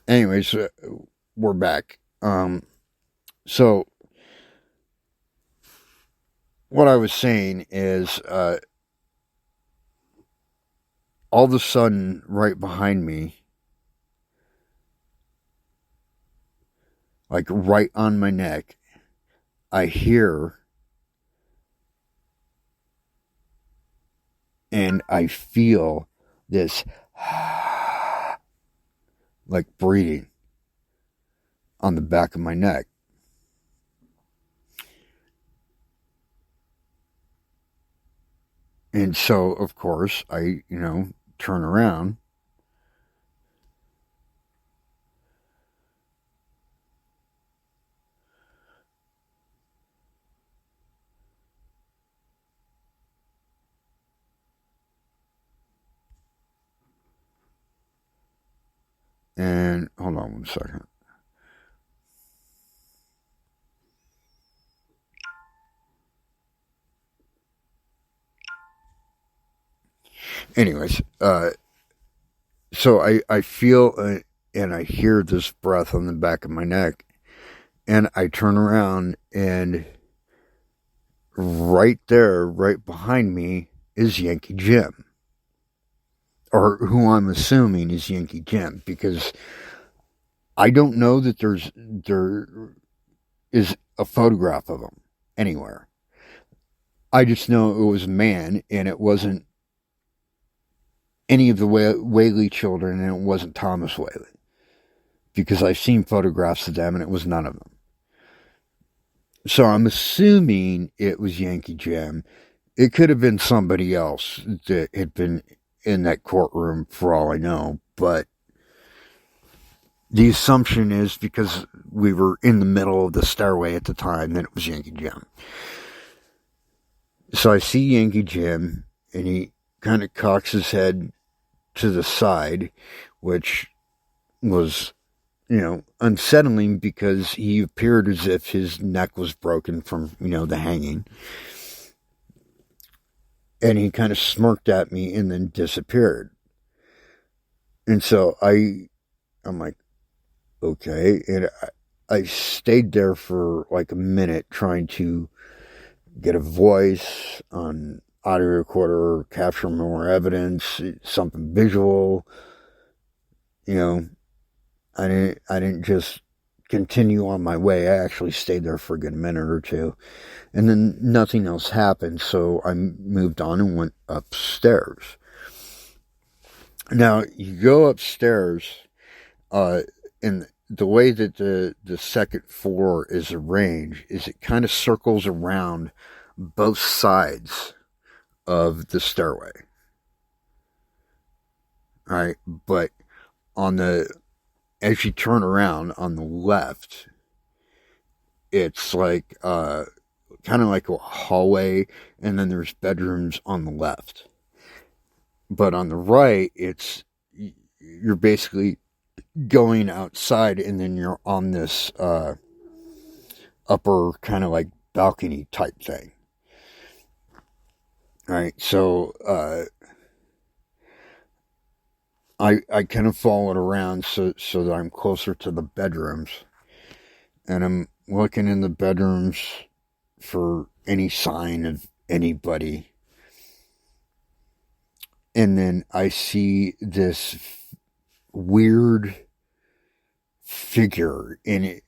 Anyways, we're back. So what I was saying is, all of a sudden, right behind me, like right on my neck, I hear and I feel this like breathing on the back of my neck. And so, of course, I, turn around. And hold on 1 second. Anyways, so I feel and I hear this breath on the back of my neck, and I turn around, and right there, right behind me, is Yankee Jim, or who I'm assuming is Yankee Jim, because I don't know that there is a photograph of him anywhere. I just know it was a man, and it wasn't any of the Whaley children, and it wasn't Thomas Whaley, because I've seen photographs of them, and it was none of them. So I'm assuming it was Yankee Jim. It could have been somebody else that had been in that courtroom, for all I know, but the assumption is, because we were in the middle of the stairway at the time, that it was Yankee Jim. So I see Yankee Jim, and he kind of cocks his head to the side, which was, unsettling, because he appeared as if his neck was broken from, the hanging. And he kind of smirked at me and then disappeared. And so I'm like, okay. And I stayed there for like a minute trying to get a voice on audio recorder, capture more evidence, something visual. I didn't just continue on my way. I actually stayed there for a good minute or two. And then nothing else happened, so I moved on and went upstairs. Now, you go upstairs, and the way that the second floor is arranged is it kind of circles around both sides of the stairway. All right, but as you turn around on the left, it's like kind of like a hallway, and then there's bedrooms on the left. But on the right, you're basically going outside, and then you're on this upper kind of like balcony type thing. All right, so I kind of followed around so that I'm closer to the bedrooms, and I'm looking in the bedrooms for any sign of anybody. And then I see this weird figure in it.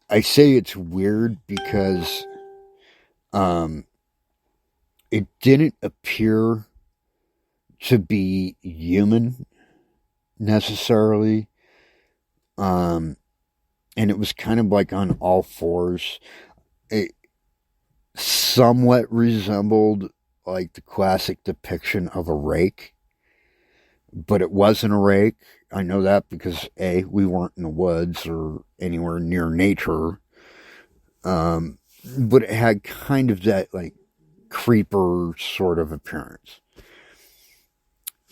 I say it's weird because it didn't appear to be human necessarily. And it was kind of like on all fours. It somewhat resembled like the classic depiction of a rake, but it wasn't a rake. I know that because we weren't in the woods or anywhere near nature. But it had kind of that like creeper sort of appearance.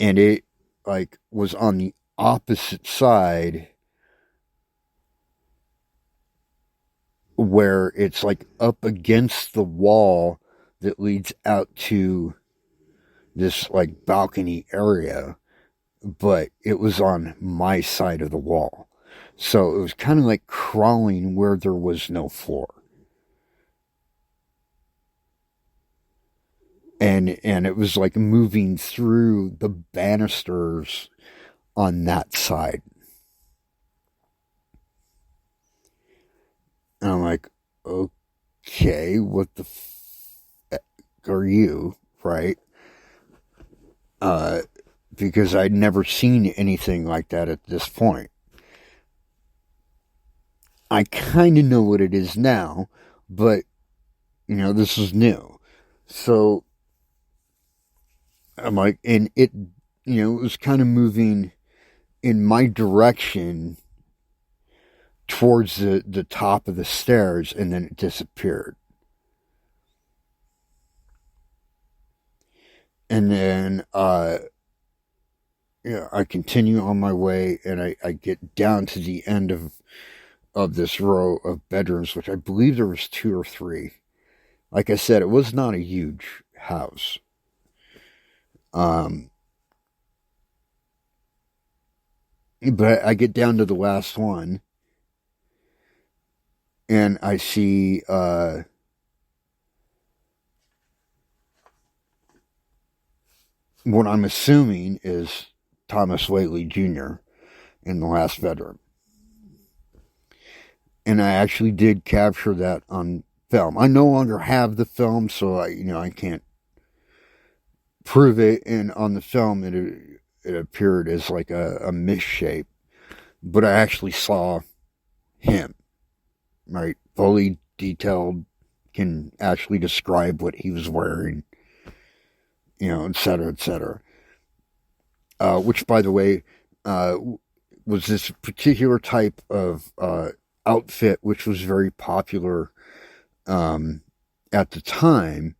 And it like was on the opposite side, where it's like up against the wall that leads out to this like balcony area. but it was on my side of the wall. So it was kind of like crawling where there was no floor. And it was like moving through the banisters on that side. And I'm like, okay, what the f are you, right? Because I'd never seen anything like that at this point. I kind of know what it is now, but, this is new. So I'm like, and it, it was kind of moving in my direction towards the top of the stairs, and then it disappeared. And then, I continue on my way, and I get down to the end of this row of bedrooms, which I believe there was 2 or 3. Like I said, it was not a huge house. But I get down to the last one, and I see what I'm assuming is Thomas Whately Jr. in the last bedroom. And I actually did capture that on film. I no longer have the film, so I can't prove it. And on the film, it appeared as like a misshape, but I actually saw him, right? Fully detailed, can actually describe what he was wearing, et cetera, et cetera. Which, by the way, was this particular type of outfit, which was very popular at the time,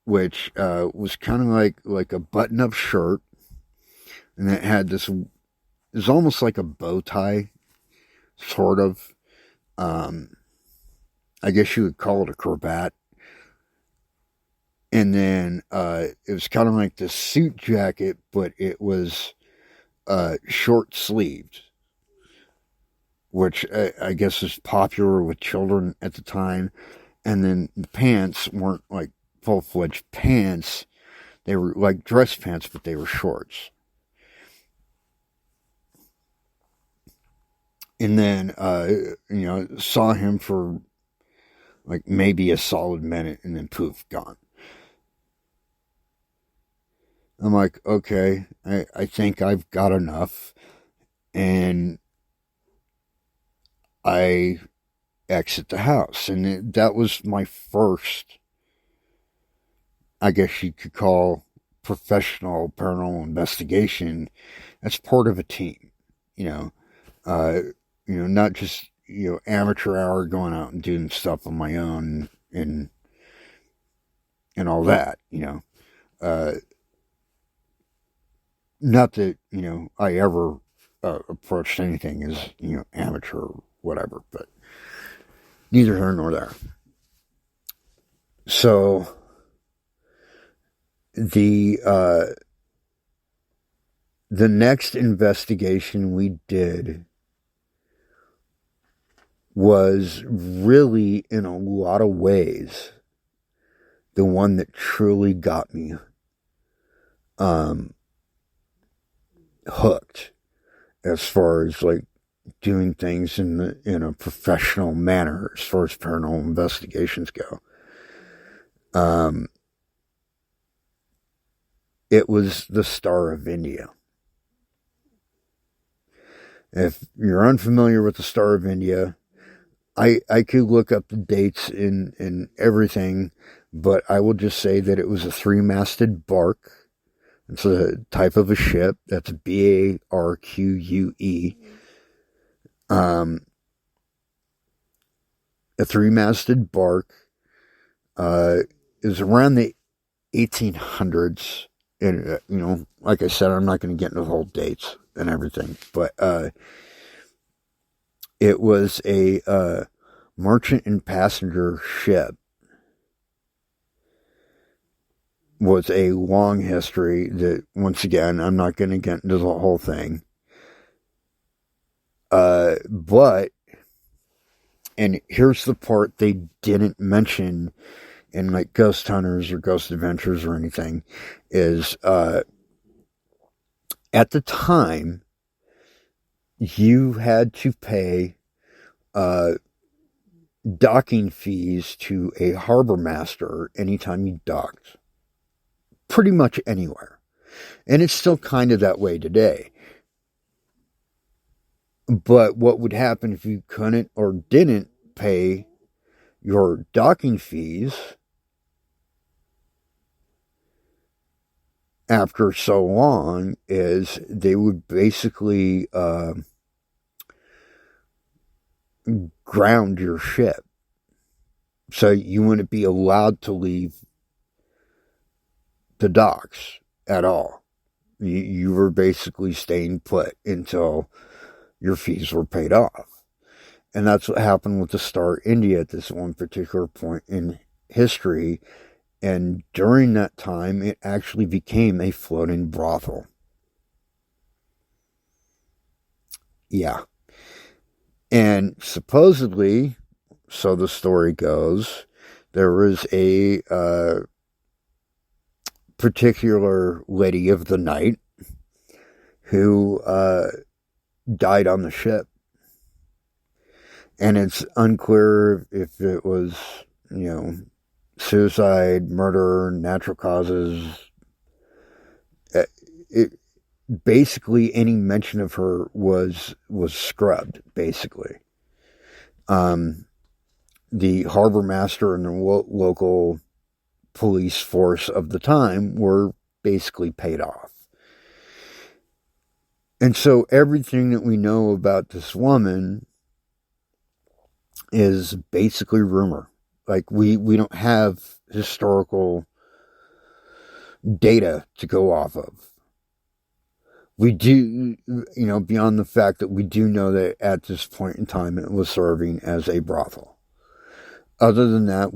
which was kind of like a button-up shirt, and it had this. It was almost like a bow tie, sort of. I guess you would call it a cravat. And then it was kind of like this suit jacket, but it was short-sleeved, which I guess is popular with children at the time. And then the pants weren't like full-fledged pants. They were like dress pants, but they were shorts. And then, saw him for like maybe a solid minute, and then poof, gone. I'm like, okay, I think I've got enough. And I exit the house. And that was my first, I guess you could call, professional paranormal investigation. That's part of a team, not just, amateur hour going out and doing stuff on my own and all that, not that, I ever approached anything as, amateur or whatever, but neither here nor there. So the next investigation we did was really, in a lot of ways, the one that truly got me hooked, as far as like doing things in a professional manner, as far as paranormal investigations go. It was the Star of India. If you're unfamiliar with the Star of India, I could look up the dates in everything, but I will just say that it was a 3-masted bark. It's a type of a ship. That's BARQUE. A 3-masted bark. It was around the 1800s. And, like I said, I'm not going to get into the whole dates and everything. But it was a merchant and passenger ship. was a long history that, once again, I'm not going to get into the whole thing. But, and here's the part they didn't mention in like Ghost Hunters or Ghost Adventures or anything, is at the time, you had to pay docking fees to a harbor master anytime you docked. Pretty much anywhere. And it's still kind of that way today. But what would happen if you couldn't or didn't pay your docking fees after so long is they would basically ground your ship. So you wouldn't be allowed to leave the docks at all. You were basically staying put until your fees were paid off. And that's what happened with the Star India at this one particular point in history. And during that time, it actually became a floating brothel. Yeah. And supposedly, so the story goes, there was a particular lady of the night who died on the ship. And it's unclear if it was, suicide, murder, natural causes. Basically, any mention of her was scrubbed, basically. The harbor master and the local police force of the time were basically paid off. And so everything that we know about this woman is basically rumor. Like, we don't have historical data to go off of. We do, beyond the fact that we do know that at this point in time it was serving as a brothel. Other than that,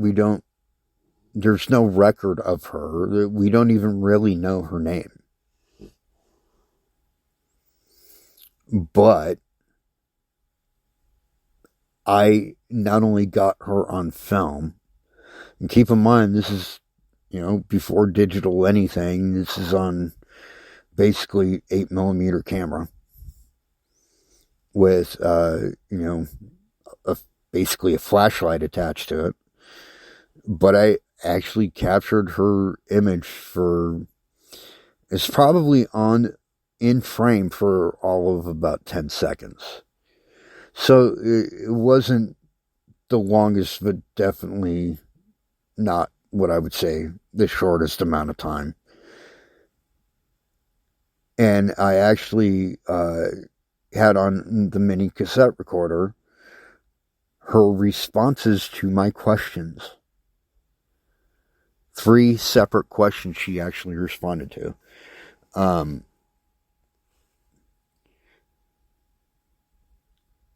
there's no record of her. We don't even really know her name. But I not only got her on film, and keep in mind, this is, before digital anything, this is on basically 8mm camera with, basically a flashlight attached to it. But I actually captured her image it's probably in frame for all of about 10 seconds. So it wasn't the longest, but definitely not what I would say the shortest amount of time. And I actually had on the mini cassette recorder her responses to my questions. 3 separate questions she actually responded to.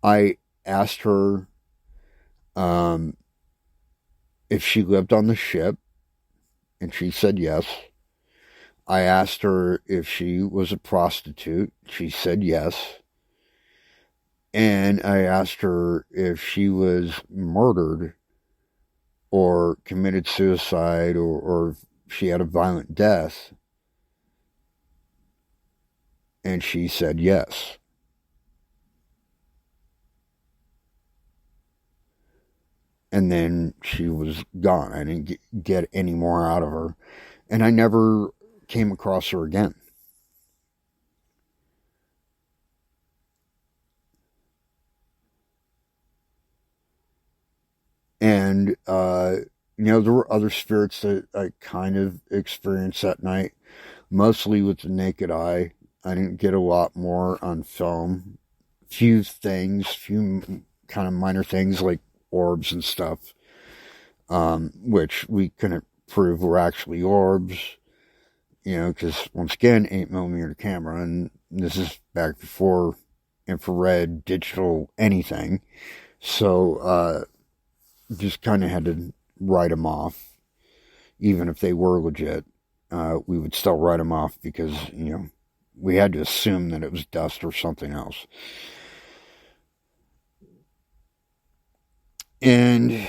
I asked her if she lived on the ship, and she said yes. I asked her if she was a prostitute. She said yes. And I asked her if she was murdered or committed suicide or if she had a violent death. And she said yes. And then she was gone. I didn't get any more out of her. And I never came across her again. And, there were other spirits that I kind of experienced that night, mostly with the naked eye. I didn't get a lot more on film. Few kind of minor things like orbs and stuff, which we couldn't prove were actually orbs, because once again, 8mm camera, and this is back before infrared, digital, anything. So, just kind of had to write them off, even if they were legit. we would still write them off because, we had to assume that it was dust or something else. And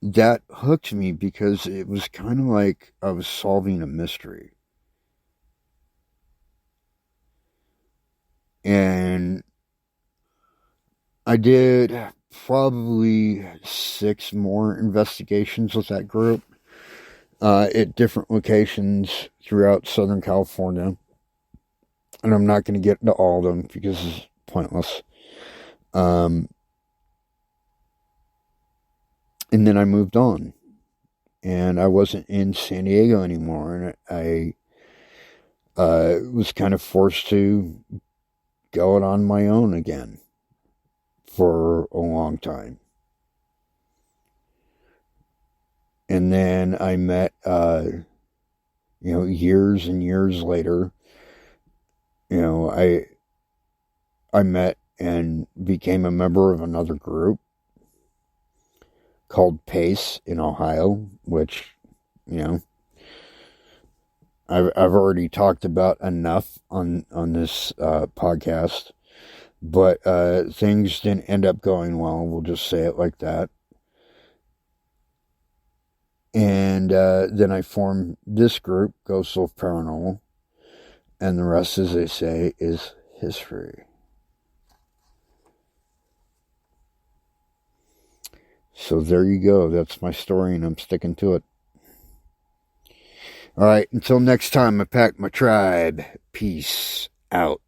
that hooked me because it was kind of like I was solving a mystery. And I did probably 6 more investigations with that group at different locations throughout Southern California. And I'm not going to get into all of them because it's pointless. And then I moved on. And I wasn't in San Diego anymore. And I was kind of forced to go it on my own again for a long time. And then I met, years and years later, I met and became a member of another group called PACE in Ohio, which, I've already talked about enough on this podcast, but things didn't end up going well. We'll just say it like that. And then I formed this group, Ghost Wolf Paranormal, and the rest, as they say, is history. So there you go. That's my story, and I'm sticking to it. All right, until next time, I pack my tribe. Peace out.